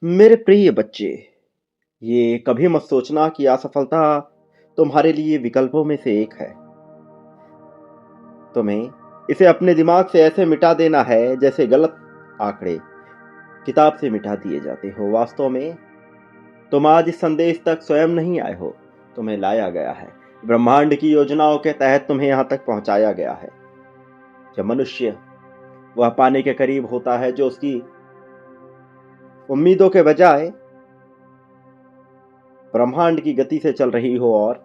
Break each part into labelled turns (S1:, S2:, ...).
S1: मेरे प्रिय बच्चे, ये कभी मत सोचना कि असफलता तुम्हारे लिए विकल्पों में से एक है। तुम्हें इसे अपने दिमाग से ऐसे मिटा देना है जैसे गलत आंकड़े किताब से मिटा दिए जाते हो। वास्तव में तुम आज इस संदेश तक स्वयं नहीं आए हो, तुम्हें लाया गया है। ब्रह्मांड की योजनाओं के तहत तुम्हें यहां तक पहुंचाया गया है। जब मनुष्य वह पाने के करीब होता है जो उसकी उम्मीदों के बजाय ब्रह्मांड की गति से चल रही हो और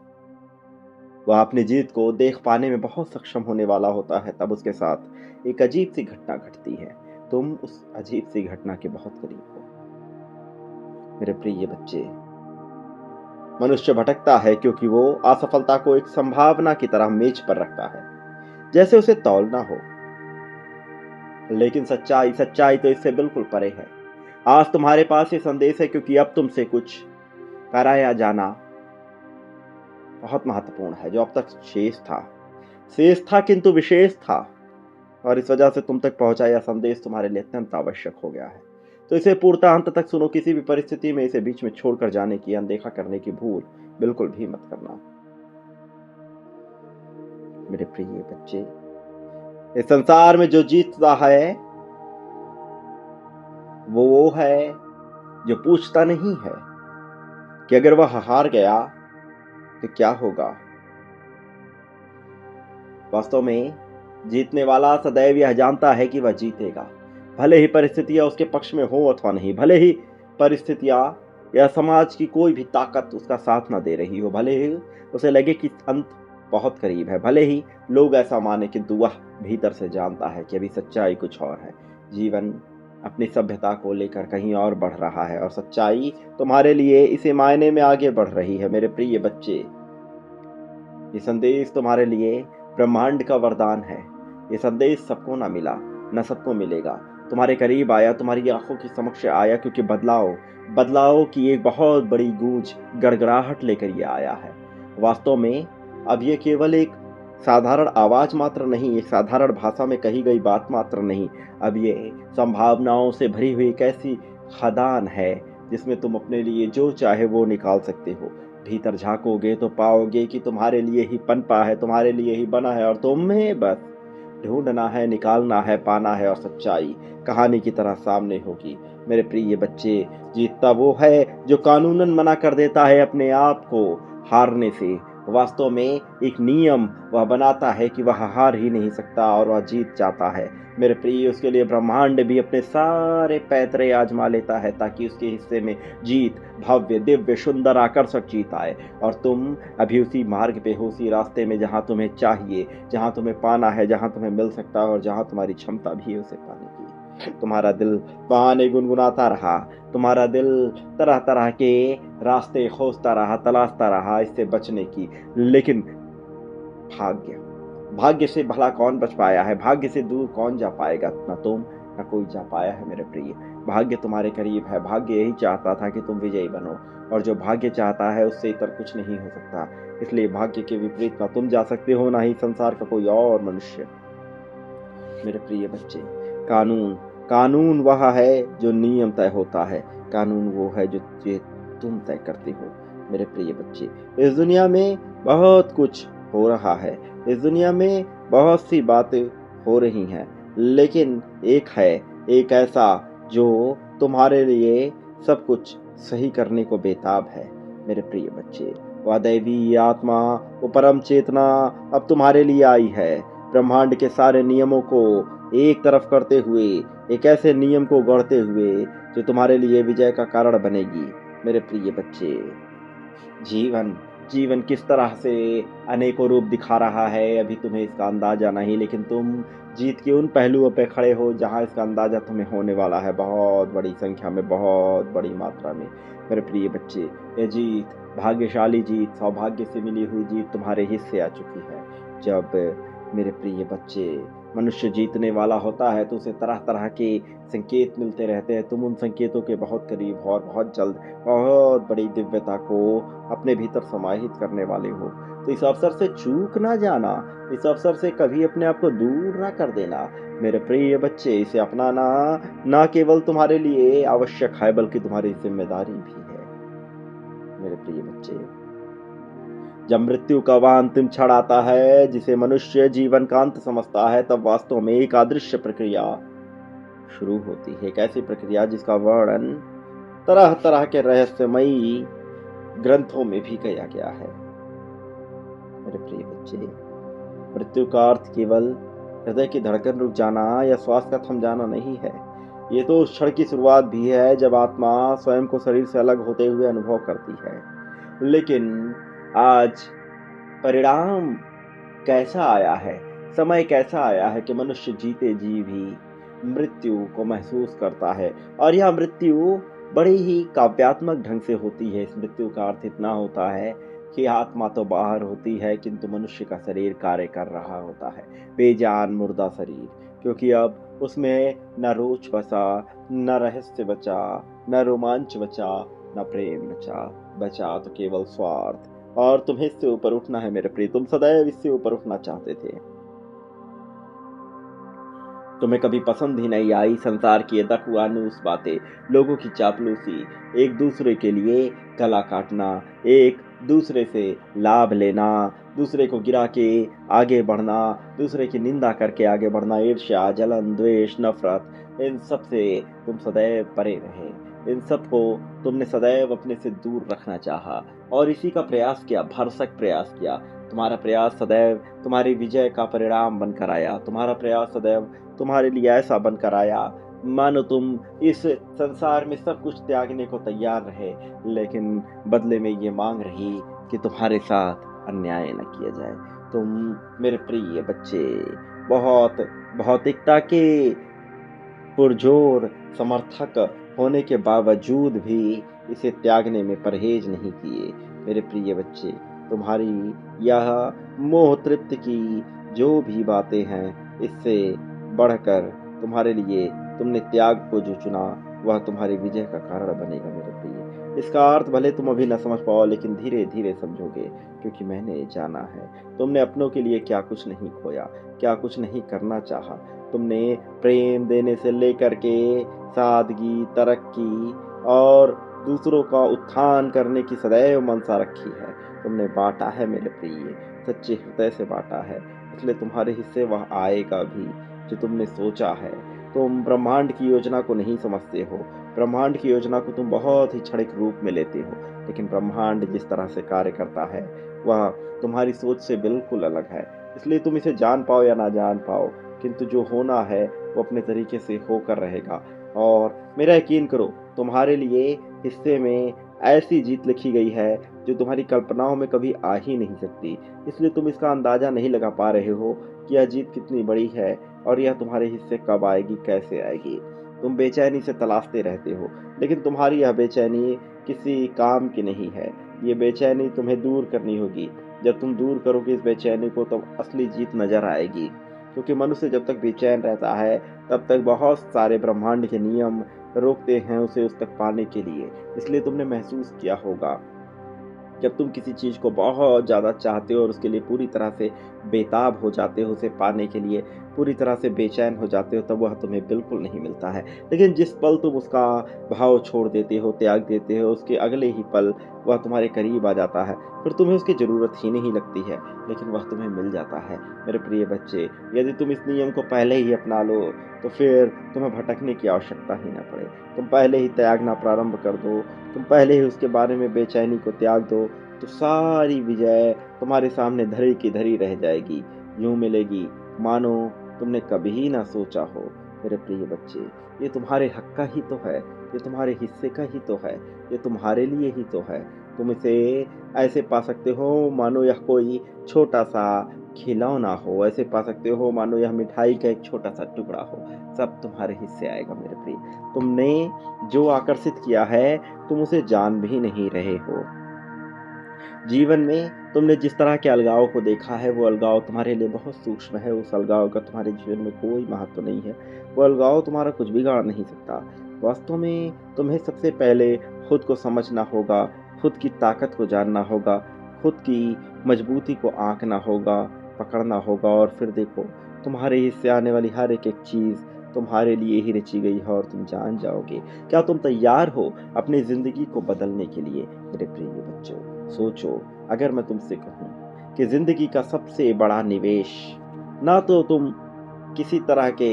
S1: वह अपनी जीत को देख पाने में बहुत सक्षम होने वाला होता है, तब उसके साथ एक अजीब सी घटना घटती है। तुम उस अजीब सी घटना के बहुत करीब हो। मेरे प्रिय बच्चे, मनुष्य भटकता है क्योंकि वो असफलता को एक संभावना की तरह मेज पर रखता है, जैसे उसे तौलना हो। लेकिन सच्चाई सच्चाई तो इससे बिल्कुल परे है। आज तुम्हारे पास ये संदेश है क्योंकि अब तुमसे कुछ कराया जाना बहुत महत्वपूर्ण है, जो अब तक शेष था किंतु विशेष था। और इस वजह से तुम तक पहुंचा यह संदेश तुम्हारे लिए अत्यंत आवश्यक हो गया है। तो इसे पूर्णतः अंत तक सुनो। किसी भी परिस्थिति में इसे बीच में छोड़कर जाने की, अनदेखा करने की भूल बिल्कुल भी मत करना। मेरे प्रिय बच्चे, इस संसार में जो जीतता है वो है जो पूछता नहीं है कि अगर वह हार गया तो क्या होगा। वास्तव में जीतने वाला सदैव यह जानता है कि वह जीतेगा, भले ही परिस्थितियां उसके पक्ष में हो अथवा नहीं, भले ही परिस्थितियां या समाज की कोई भी ताकत उसका साथ न दे रही हो, भले ही उसे लगे कि अंत बहुत करीब है, भले ही लोग ऐसा माने, किंतु वह भीतर से जानता है कि अभी सच्चाई कुछ और है। जीवन अपनी सभ्यता को लेकर कहीं और बढ़ रहा है और सच्चाई तुम्हारे लिए इसी मायने में आगे बढ़ रही है। मेरे प्रिय बच्चे, ये संदेश तुम्हारे लिए ब्रह्मांड का वरदान है। ये संदेश सबको ना मिला, न सबको मिलेगा। तुम्हारे करीब आया, तुम्हारी आंखों के समक्ष आया, क्योंकि बदलाव की एक बहुत बड़ी गूंज, गड़गड़ाहट लेकर ये आया है। वास्तव में अब ये केवल एक साधारण आवाज मात्र नहीं, एक साधारण भाषा में कही गई बात मात्र नहीं। अब ये संभावनाओं से भरी हुई एक ऐसी खदान है जिसमें तुम अपने लिए जो चाहे वो निकाल सकते हो। भीतर झांकोगे तो पाओगे कि तुम्हारे लिए ही पनपा है, तुम्हारे लिए ही बना है, और तुम्हें बस ढूंढना है, निकालना है, पाना है, और सच्चाई कहानी की तरह सामने होगी। मेरे प्रिय बच्चे, जीतता वो है जो कानूनन मना कर देता है अपने आप को हारने से। वास्तव में एक नियम वह बनाता है कि वह हार ही नहीं सकता और वह जीत जाता है। मेरे प्रिय, उसके लिए ब्रह्मांड भी अपने सारे पैतरे आजमा लेता है ताकि उसके हिस्से में जीत, भव्य, दिव्य, सुंदर, आकर्षक जीत आए। और तुम अभी उसी मार्ग पे हो, उसी रास्ते में जहां तुम्हें चाहिए, जहां तुम्हें पाना है, जहां तुम्हें मिल सकता है और जहां तुम्हारी क्षमता भी है उसे पाने की। तुम्हारा दिल बहाने गुनगुनाता रहा, तुम्हारा दिल तरह तरह के रास्ते खोजता रहा, तलाशता रहा इससे बचने की। लेकिन भाग्य भाग्य से भला कौन बच पाया है? भाग्य से दूर कौन जा पाएगा? न तुम, न कोई जा पाया है। मेरे प्रिय, भाग्य तुम्हारे करीब है। भाग्य यही चाहता था कि तुम विजयी बनो, और जो भाग्य चाहता है उससे इतर कुछ नहीं हो सकता। इसलिए भाग्य के विपरीत ना तुम जा सकते हो, ना ही संसार का कोई और मनुष्य। मेरे प्रिय बच्चे, कानून कानून वह है जो नियम तय होता है। कानून वो है जो तुम तय करते हो। मेरे प्रिय बच्चे, इस दुनिया में बहुत कुछ हो रहा है, इस दुनिया में बहुत सी बातें हो रही हैं, लेकिन एक ऐसा जो तुम्हारे लिए सब कुछ सही करने को बेताब है। मेरे प्रिय बच्चे, वह दैवी आत्मा, वो परम चेतना अब तुम्हारे लिए आई है, ब्रह्मांड के सारे नियमों को एक तरफ करते हुए, एक ऐसे नियम को गढ़ते हुए जो तुम्हारे लिए विजय का कारण बनेगी। मेरे प्रिय बच्चे, जीवन जीवन किस तरह से अनेकों रूप दिखा रहा है अभी तुम्हें इसका अंदाजा नहीं, लेकिन तुम जीत के उन पहलुओं पे खड़े हो जहां इसका अंदाजा तुम्हें होने वाला है, बहुत बड़ी संख्या में, बहुत बड़ी मात्रा में। मेरे प्रिय बच्चे, यह जीत, भाग्यशाली जीत, सौभाग्य से मिली हुई जीत तुम्हारे हिस्से आ चुकी है। जब मेरे प्रिय बच्चे, मनुष्य जीतने वाला होता है तो उसे तरह तरह के संकेत मिलते रहते हैं। तुम उन संकेतों के बहुत करीब हो और बहुत जल्द बहुत बड़ी दिव्यता को अपने भीतर समाहित करने वाले हो। तो इस अवसर से चूक ना जाना, इस अवसर से कभी अपने आप को दूर ना कर देना। मेरे प्रिय बच्चे, इसे अपनाना ना केवल तुम्हारे लिए आवश्यक है बल्कि तुम्हारी जिम्मेदारी भी है। मेरे प्रिय बच्चे, जब मृत्यु का वह अंतिम क्षण आता है जिसे मनुष्य जीवन का अंत समझता है, तब वास्तव में एक अदृश्य प्रक्रिया शुरू होती है। एक ऐसी प्रक्रिया जिसका वर्णन तरह तरह के रहस्यमयी ग्रंथों में भी किया गया है। मेरे प्रिय बच्चे, मृत्यु का अर्थ केवल हृदय की धड़कन रुक जाना या श्वास का थम जाना नहीं है। ये तो उस क्षण की शुरुआत भी है जब आत्मा स्वयं को शरीर से अलग होते हुए अनुभव करती है। लेकिन आज परिणाम कैसा आया है, समय कैसा आया है कि मनुष्य जीते जी भी मृत्यु को महसूस करता है। और यह मृत्यु बड़ी ही काव्यात्मक ढंग से होती है। इस मृत्यु का अर्थ इतना होता है कि आत्मा तो बाहर होती है किंतु मनुष्य का शरीर कार्य कर रहा होता है, बेजान मुर्दा शरीर। क्योंकि अब उसमें न रोच बचा, न रहस्य बचा, न रोमांच बचा, न प्रेम बचा तो केवल स्वार्थ। और तुम्हें इससे ऊपर उठना है मेरे प्रिय, तुम सदैव इससे ऊपर उठना चाहते थे। तुम्हें कभी पसंद ही नहीं आई संसार की ये दखुआनूस बातें, लोगों की चापलूसी, एक दूसरे के लिए गला काटना, एक दूसरे से लाभ लेना, दूसरे को गिरा के आगे बढ़ना, दूसरे की निंदा करके आगे बढ़ना, ईर्ष्या, जलन, द्वेष, नफरत, इन सब से तुम सदैव परे रहे। इन सब को तुमने सदैव अपने से दूर रखना चाहा और इसी का प्रयास किया, भरसक प्रयास किया। तुम्हारा प्रयास सदैव तुम्हारी विजय का परिणाम बनकर आया। तुम्हारा प्रयास सदैव तुम्हारे लिए ऐसा बनकर आया मानो तुम इस संसार में सब कुछ त्यागने को तैयार रहे, लेकिन बदले में ये मांग रही कि तुम्हारे साथ अन्याय न किया जाए। तुम मेरे प्रिय बच्चे बहुत भौतिकता के पुरजोर समर्थक होने के बावजूद भी इसे त्यागने में परहेज नहीं किए। मेरे प्रिय बच्चे, तुम्हारी यह मोह तृप्ति की जो भी बातें हैं, इससे बढ़कर तुम्हारे लिए तुमने त्याग को जो चुना वह तुम्हारी विजय का कारण बनेगा मेरे प्रिय। इसका अर्थ भले तुम अभी न समझ पाओ, लेकिन धीरे धीरे समझोगे, क्योंकि मैंने जाना है तुमने अपनों के लिए क्या कुछ नहीं खोया, क्या कुछ नहीं करना चाहा। तुमने प्रेम देने से लेकर के सादगी, तरक्की और दूसरों का उत्थान करने की सदैव मनसा रखी है। तुमने बांटा है मेरे प्रिय, सच्चे हृदय से बांटा है, इसलिए तुम्हारे हिस्से वह आएगा भी जो तुमने सोचा है। तुम ब्रह्मांड की योजना को नहीं समझते हो, ब्रह्मांड की योजना को तुम बहुत ही क्षणिक रूप में लेते हो, लेकिन ब्रह्मांड जिस तरह से कार्य करता है वह तुम्हारी सोच से बिल्कुल अलग है। इसलिए तुम इसे जान पाओ या ना जान पाओ, किंतु जो होना है वो अपने तरीके से होकर रहेगा। और मेरा यकीन करो, तुम्हारे लिए हिस्से में ऐसी जीत लिखी गई है जो तुम्हारी कल्पनाओं में कभी आ ही नहीं सकती। इसलिए तुम इसका अंदाजा नहीं लगा पा रहे हो कि यह जीत कितनी बड़ी है और यह तुम्हारे हिस्से कब आएगी, कैसे आएगी। तुम बेचैनी से तलाशते रहते हो, लेकिन तुम्हारी यह बेचैनी किसी काम की नहीं है। ये बेचैनी तुम्हें दूर करनी होगी। जब तुम दूर करोगे इस बेचैनी को, तब असली जीत नजर आएगी। क्योंकि मनुष्य जब तक बेचैन रहता है तब तक बहुत सारे ब्रह्मांड के नियम रोकते हैं उसे उस तक पाने के लिए। इसलिए तुमने महसूस किया होगा, जब तुम किसी चीज को बहुत ज्यादा चाहते हो और उसके लिए पूरी तरह से बेताब हो जाते हो, उसे पाने के लिए पूरी तरह से बेचैन हो जाते हो, तब वह तुम्हें बिल्कुल नहीं मिलता है। लेकिन जिस पल तुम उसका भाव छोड़ देते हो, त्याग देते हो, उसके अगले ही पल वह तुम्हारे करीब आ जाता है। फिर तुम्हें उसकी जरूरत ही नहीं लगती है, लेकिन वह तुम्हें मिल जाता है। मेरे प्रिय बच्चे, यदि तुम इस नियम को पहले ही अपना लो तो फिर तुम्हें भटकने की आवश्यकता ही ना पड़े। तुम पहले ही त्यागना प्रारंभ कर दो, तुम पहले ही उसके बारे में बेचैनी को त्याग दो, तो सारी विजय तुम्हारे सामने धरी की धरी रह जाएगी। यूं मिलेगी मानो तुमने कभी ना सोचा हो। मेरे प्रिय बच्चे, ये तुम्हारे हक का ही तो है, ये तुम्हारे हिस्से का ही तो है, ये तुम्हारे लिए ही तो है। तुम इसे ऐसे पा सकते हो मानो यह कोई छोटा सा खिलौना हो, ऐसे पा सकते हो मानो यह मिठाई का एक छोटा सा टुकड़ा हो। सब तुम्हारे हिस्से आएगा मेरे प्रिय। तुमने जो आकर्षित किया है तुम उसे जान भी नहीं रहे हो। जीवन में तुमने जिस तरह के अलगाव को देखा है, वो अलगाव तुम्हारे लिए बहुत सूक्ष्म है। उस अलगाव का तुम्हारे जीवन में कोई महत्व नहीं है। वो अलगाव तुम्हारा कुछ बिगाड़ नहीं सकता। वास्तव में तुम्हें सबसे पहले खुद को समझना होगा, खुद की ताकत को जानना होगा, खुद की मजबूती को आंकना होगा, पकड़ना होगा, और फिर देखो तुम्हारे हिस्से आने वाली हर एक चीज़ तुम्हारे लिए ही रची गई है और तुम जान जाओगे। क्या तुम तैयार हो अपनी ज़िंदगी को बदलने के लिए? मेरे प्रिय बच्चों, सोचो, अगर मैं तुमसे कहूँ कि ज़िंदगी का सबसे बड़ा निवेश ना तो तुम किसी तरह के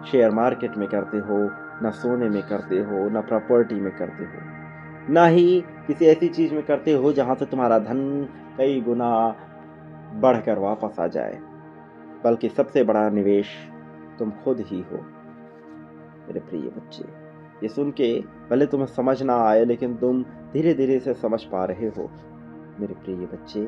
S1: शेयर मार्केट में करते हो, ना सोने में करते हो, ना प्रॉपर्टी में करते हो, ना ही किसी ऐसी चीज़ में करते हो जहाँ से तुम्हारा धन कई गुना बढ़कर वापस आ जाए, बल्कि सबसे बड़ा निवेश तुम खुद ही हो। मेरे प्रिय बच्चे, ये सुन के भले तुम्हें समझ ना आए, लेकिन तुम धीरे धीरे से समझ पा रहे हो। मेरे प्रिय बच्चे,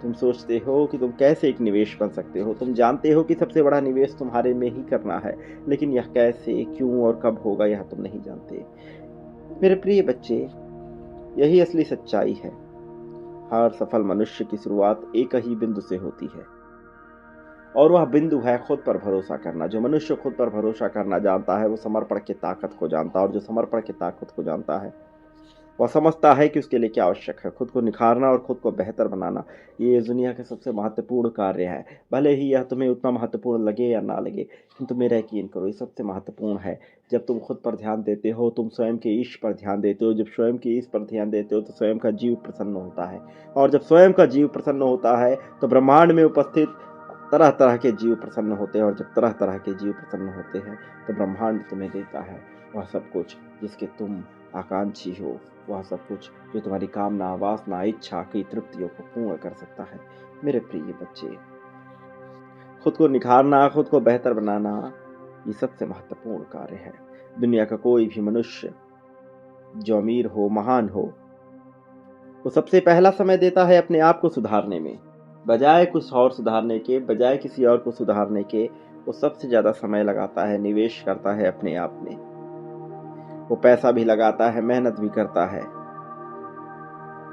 S1: तुम सोचते हो कि तुम कैसे एक निवेश बन सकते हो। तुम जानते हो कि सबसे बड़ा निवेश तुम्हारे में ही करना है, लेकिन यह कैसे, क्यों और कब होगा, यह तुम नहीं जानते। मेरे प्रिय बच्चे, यही असली सच्चाई है। हर सफल मनुष्य की शुरुआत एक ही बिंदु से होती है, और वह बिंदु है खुद पर भरोसा करना। जो मनुष्य खुद पर भरोसा करना जानता है, वो समर्पण की ताकत को जानता है, और जो समर्पण की ताकत को जानता है, वह समझता है कि उसके लिए क्या आवश्यक है। खुद को निखारना और खुद को बेहतर बनाना, ये इस दुनिया के सबसे महत्वपूर्ण कार्य है। भले ही यह तुम्हें उतना महत्वपूर्ण लगे या ना लगे, किंतु मेरा यकीन करो, ये सबसे महत्वपूर्ण है। जब तुम खुद पर ध्यान देते हो, तुम स्वयं के ईश पर ध्यान देते हो। जब स्वयं के ईश पर ध्यान देते हो, तो स्वयं का जीव प्रसन्न होता है, और जब स्वयं का जीव प्रसन्न होता है, तो ब्रह्मांड में उपस्थित तरह तरह के जीव प्रसन्न होते हैं, और जब तरह तरह के जीव प्रसन्न होते हैं, तो ब्रह्मांड तुम्हें देता है वह सब कुछ जिसके तुम आकांक्षी हो, वह सब कुछ जो तुम्हारी कामना, वासना, इच्छा की तृप्तियों को पूर्ण कर सकता है। मेरे प्रिय बच्चे, खुद को निखारना, खुद को बेहतर बनाना, ये सबसे महत्वपूर्ण कार्य है। दुनिया का कोई भी मनुष्य जो अमीर हो, महान हो, वो सबसे पहला समय देता है अपने आप को सुधारने में। बजाय कुछ और सुधारने के, बजाय किसी और को सुधारने के, वो सबसे ज्यादा समय लगाता है, निवेश करता है अपने आप में। वो पैसा भी लगाता है, मेहनत भी करता है,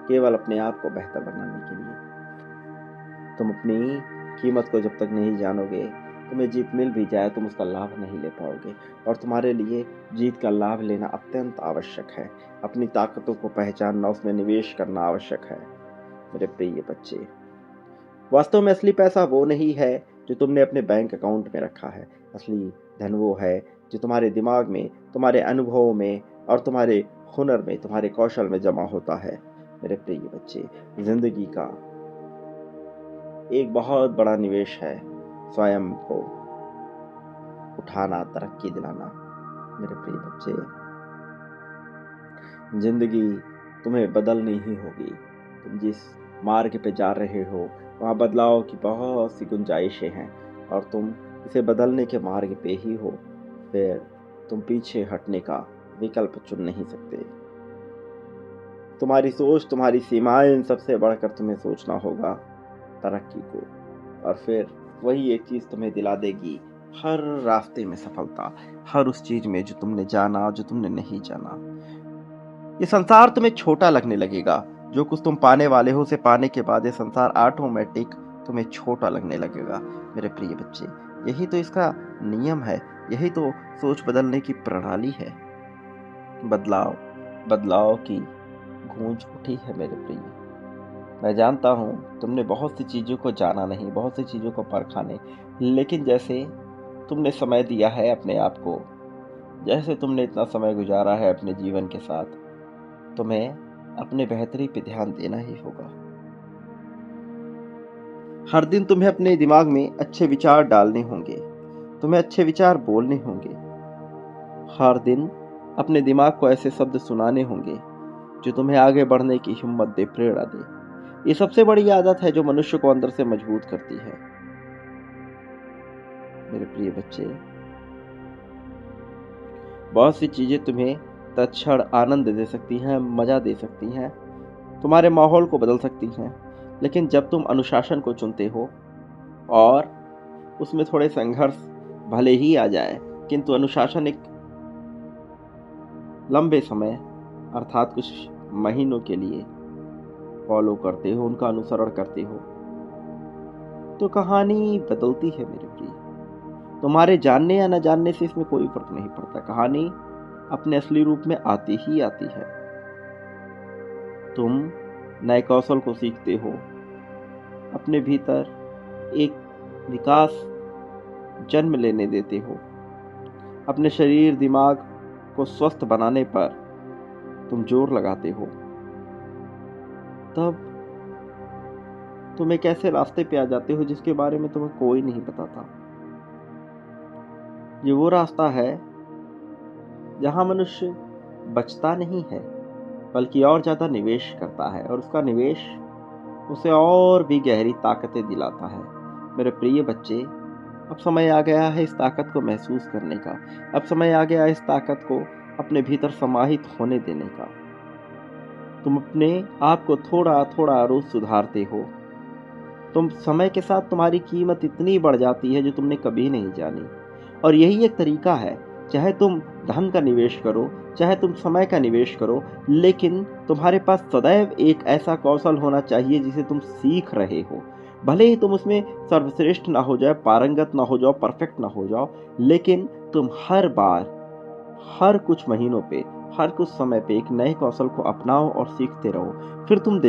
S1: केवल अपने आप को बेहतर बनाने के लिए। तुम अपनी कीमत को जब तक नहीं जानोगे, तुम्हें जीत मिल भी जाए, तुम उसका लाभ नहीं ले पाओगे, और तुम्हारे लिए जीत का लाभ लेना अत्यंत आवश्यक है। अपनी ताकतों को पहचानना, उसमें निवेश करना आवश्यक है। मेरे प्रिय बच्चे, वास्तव में असली पैसा वो नहीं है जो तुमने अपने बैंक अकाउंट में रखा है। असली धन वो है जो तुम्हारे दिमाग में, तुम्हारे अनुभवों में, और तुम्हारे हुनर में, तुम्हारे कौशल में जमा होता है। मेरे प्रिय बच्चे, जिंदगी का एक बहुत बड़ा निवेश है स्वयं को उठाना, तरक्की दिलाना। मेरे प्रिय बच्चे, जिंदगी तुम्हें बदलनी ही होगी। तुम जिस मार्ग पे जा रहे हो, वहाँ बदलाव की बहुत सी गुंजाइशें हैं, और तुम इसे बदलने के मार्ग पे ही हो। फिर तुम पीछे हटने का विकल्प चुन नहीं सकते। तुम्हारी सोच, तुम्हारी सीमाएं, इन सबसे बढ़कर तुम्हें सोचना होगा तरक्की को, और फिर वही एक चीज़ तुम्हें दिला देगी हर रास्ते में सफलता, हर उस चीज़ में जो तुमने जाना, जो तुमने नहीं जाना। ये संसार तुम्हें छोटा लगने लगेगा। जो कुछ तुम पाने वाले हो, उसे पाने के बाद ये संसार ऑटोमेटिक तुम्हें छोटा लगने लगेगा। मेरे प्रिय बच्चे, यही तो इसका नियम है, यही तो सोच बदलने की प्रणाली है। बदलाव, बदलाव की गूंज उठी है मेरे प्रिय। मैं जानता हूँ तुमने बहुत सी चीज़ों को जाना नहीं, बहुत सी चीज़ों को परखा नहीं, लेकिन जैसे तुमने समय दिया है अपने आप को, जैसे तुमने इतना समय गुजारा है अपने जीवन के साथ, तुम्हें अपने बेहतरी पे ध्यान देना ही होगा। हर दिन तुम्हें अपने दिमाग में अच्छे विचार डालने होंगे, तुम्हें अच्छे विचार बोलने होंगे। हर दिन अपने दिमाग को ऐसे शब्द सुनाने होंगे जो तुम्हें आगे बढ़ने की हिम्मत दे, प्रेरणा दे। ये सबसे बड़ी आदत है जो मनुष्य को अंदर से मजबूत करती है। मेरे प्रिय बच्चे, बहुत सी चीजें तुम्हें तत्क्षण आनंद दे सकती हैं, मजा दे सकती हैं, तुम्हारे माहौल को बदल सकती हैं, लेकिन जब तुम अनुशासन को चुनते हो और उसमें थोड़े संघर्ष भले ही आ जाए, किंतु अनुशासन एक लंबे समय, अर्थात कुछ महीनों के लिए फॉलो करते हो, उनका अनुसरण करते हो, तो कहानी बदलती है मेरे प्रिय। तुम्हारे जानने या न जानने से इसमें कोई फर्क नहीं पड़ता। कहानी अपने असली रूप में आती ही आती है। तुम नए कौशल को सीखते हो, अपने भीतर एक विकास जन्म लेने देते हो, अपने शरीर दिमाग को स्वस्थ बनाने पर तुम जोर लगाते हो, तब तुम एक ऐसे रास्ते पे आ जाते हो जिसके बारे में तुम्हें कोई नहीं बताता। ये वो रास्ता है जहां मनुष्य बचता नहीं है, बल्कि और ज्यादा निवेश करता है, और उसका निवेश उसे और भी गहरी ताकतें दिलाता है। मेरे प्रिय बच्चे, अब समय आ गया है इस ताकत को महसूस करने का। अब समय आ गया है इस ताकत को अपने भीतर समाहित होने देने का। तुम अपने आप को थोड़ा थोड़ा रोज सुधारते हो। तुम समय के साथ तुम्हारी कीमत इतनी बढ़ जाती है जो तुमने कभी नहीं जानी। और यही एक तरीका है, चाहे तुम धन का निवेश करो, चाहे तुम समय का निवेश करो, लेकिन तुम्हारे पास सदैव एक ऐसा कौशल होना चाहिए जिसे तुम सीख रहे हो। भले ही तुम उसमें सर्वश्रेष्ठ ना हो जाए, पारंगत ना हो जाओ, परफेक्ट ना हो जाओ, लेकिन तुम हर बार, हर कुछ महीनों पे, हर कुछ समय पे एक नए कौशल को अपनाओ और सीखते रहो। फिर तुम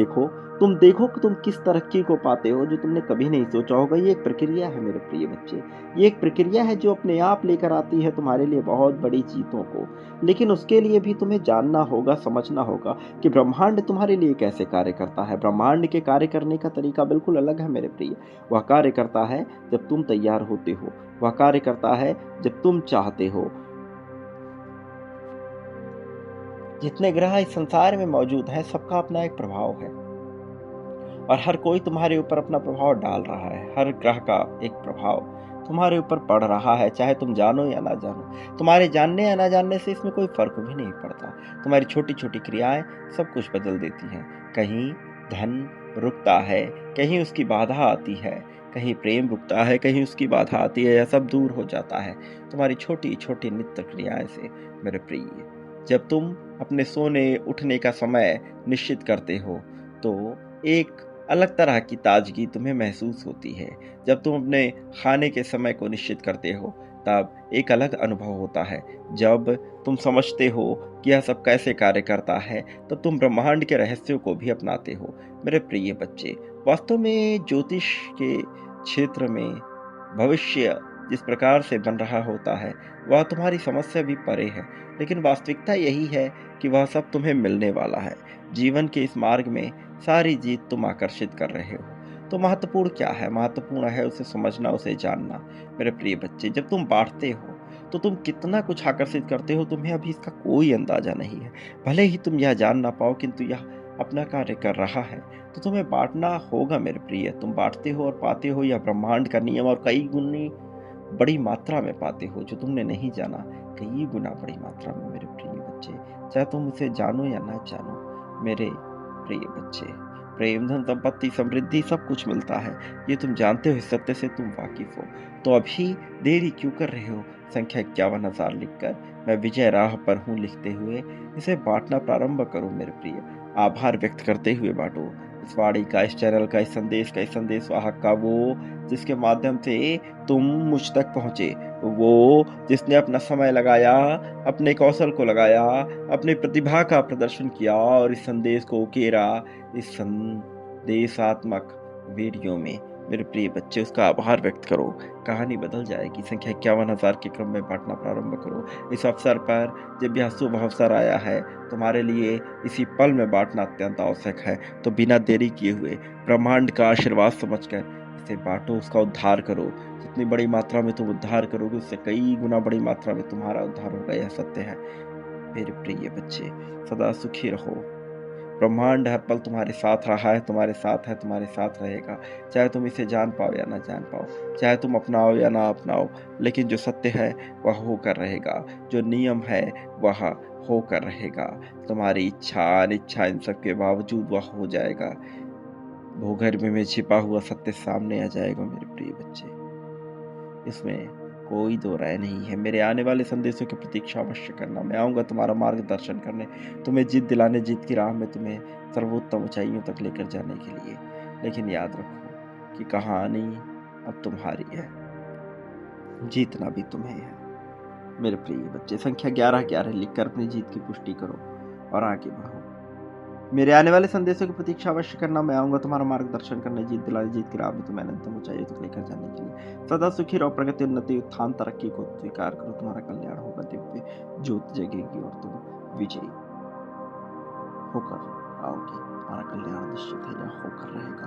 S1: देखो कि तुम किस तरक्की को पाते हो जो तुमने कभी नहीं सोचा होगा। ये एक प्रक्रिया है मेरे प्रिय बच्चे। ये एक प्रक्रिया है जो अपने आप लेकर आती है तुम्हारे लिए बहुत बड़ी जीतों को। लेकिन उसके लिए भी तुम्हें जानना होगा, समझना होगा कि ब्रह्मांड तुम्हारे लिए कैसे कार्य करता है। ब्रह्मांड के कार्य करने का तरीका बिल्कुल अलग है मेरे प्रिय। वह कार्य करता है जब तुम तैयार होते हो, वह कार्य करता है जब तुम चाहते हो। जितने ग्रह इस संसार में मौजूद हैं, सबका अपना एक प्रभाव है, और हर कोई तुम्हारे ऊपर अपना प्रभाव डाल रहा है। हर ग्रह का एक प्रभाव तुम्हारे ऊपर पड़ रहा है, चाहे तुम जानो या ना जानो। तुम्हारे जानने या ना जानने से इसमें कोई फर्क भी नहीं पड़ता। तुम्हारी छोटी छोटी क्रियाएं सब कुछ बदल देती हैं। कहीं धन रुकता है, कहीं उसकी बाधा आती है, कहीं प्रेम रुकता है, कहीं उसकी बाधा आती है, या सब दूर हो जाता है तुम्हारी छोटी छोटी नित्य क्रियाएं से मेरे प्रिय। जब तुम अपने सोने उठने का समय निश्चित करते हो, तो एक अलग तरह की ताजगी तुम्हें महसूस होती है। जब तुम अपने खाने के समय को निश्चित करते हो, तब एक अलग अनुभव होता है। जब तुम समझते हो कि यह सब कैसे कार्य करता है, तब तुम ब्रह्मांड के रहस्यों को भी अपनाते हो मेरे प्रिय बच्चे। वास्तव में ज्योतिष के क्षेत्र में भविष्य जिस प्रकार से बन रहा होता है, वह तुम्हारी समझ से भी परे है, लेकिन वास्तविकता यही है कि वह सब तुम्हें मिलने वाला है। जीवन के इस मार्ग में सारी जीत तुम आकर्षित कर रहे हो। तो महत्वपूर्ण क्या है? महत्वपूर्ण है उसे समझना, उसे जानना मेरे प्रिय बच्चे। जब तुम बांटते हो तो तुम कितना कुछ आकर्षित करते हो, तुम्हें अभी इसका कोई अंदाजा नहीं है। भले ही तुम यह जान ना पाओ, किंतु यह अपना कार्य कर रहा है। तो तुम्हें बांटना होगा मेरे प्रिय। तुम बांटते हो और पाते हो यह ब्रह्मांड का नियम, और कई गुनी बड़ी मात्रा में पाते हो जो तुमने नहीं जाना, कई गुना बड़ी मात्रा में मेरे प्रिय बच्चे। चाहे तुम उसे जानो या ना जानो मेरे प्रिय बच्चे। प्रेम, धन, संपत्ति, समृद्धि सब कुछ मिलता है, ये तुम जानते हो, इस सत्य से तुम वाकिफ हो। तो अभी देरी क्यों कर रहे हो? संख्या 51,000 लिखकर मैं विजय राह पर हूँ लिखते हुए इसे बांटना प्रारंभ करो मेरे प्रिय। आभार व्यक्त करते हुए बांटो इस वाणी का, इस चैनल का, इस संदेश का, इस संदेश वाहक का, वो जिसके माध्यम से तुम मुझ तक पहुंचे, वो जिसने अपना समय लगाया, अपने कौशल को लगाया, अपनी प्रतिभा का प्रदर्शन किया और इस संदेश को उकेरा इस संदेशात्मक वीडियो में। मेरे प्रिय बच्चे, उसका आभार व्यक्त करो। कहानी बदल जाएगी। संख्या 51,000 के क्रम में बांटना प्रारंभ करो। इस अवसर पर जब यह शुभ अवसर आया है तुम्हारे लिए, इसी पल में बांटना अत्यंत आवश्यक है। तो बिना देरी किए हुए ब्रह्मांड का आशीर्वाद समझकर इसे बांटो, उसका उद्धार करो। जितनी बड़ी मात्रा में तुम उद्धार करोगे, उससे कई गुना बड़ी मात्रा में तुम्हारा उद्धार होगा। यह सत्य है मेरे प्रिय बच्चे। सदा सुखी रहो। ब्रह्मांड हर पल तुम्हारे साथ रहा है, तुम्हारे साथ है, तुम्हारे साथ रहेगा। चाहे तुम इसे जान पाओ या ना जान पाओ, चाहे तुम अपनाओ या ना अपनाओ, लेकिन जो सत्य है वह होकर रहेगा। जो नियम है वह होकर रहेगा। तुम्हारी इच्छा अनिच्छा इन सब के बावजूद वह हो जाएगा। भूगर्भ में छिपा हुआ सत्य सामने आ जाएगा मेरे प्रिय बच्चे। इसमें कोई दो राय नहीं है। मेरे आने वाले संदेशों की प्रतीक्षा अवश्य करना। मैं आऊँगा तुम्हारा मार्गदर्शन करने, तुम्हें जीत दिलाने, जीत की राह में तुम्हें सर्वोत्तम ऊँचाइयों तक लेकर जाने के लिए। लेकिन याद रखो कि कहानी अब तुम्हारी है, जीतना भी तुम्हें है। मेरे प्रिय बच्चे, संख्या 1111 लिखकर अपनी जीत की पुष्टि करो और आगे बढ़ो। मेरे आने वाले संदेशों की प्रतीक्षा अवश्य करना। मैं आऊँगा तुम्हारा मार्गदर्शन करने, जीत दिलाने, जीत की राह में तुम्हें अनंतम ऊँचाइयों तक लेकर जाने के लिए। सदा सुखी रहो, प्रगति, उन्नति, उत्थान, तरक्की को स्वीकार करो। तुम्हारा कल्याण होगा, दिव्य ज्योत जगेगी और तुम विजयी होकर आओगे। तुम्हारा कल्याण निश्चित है या होकर रहेगा।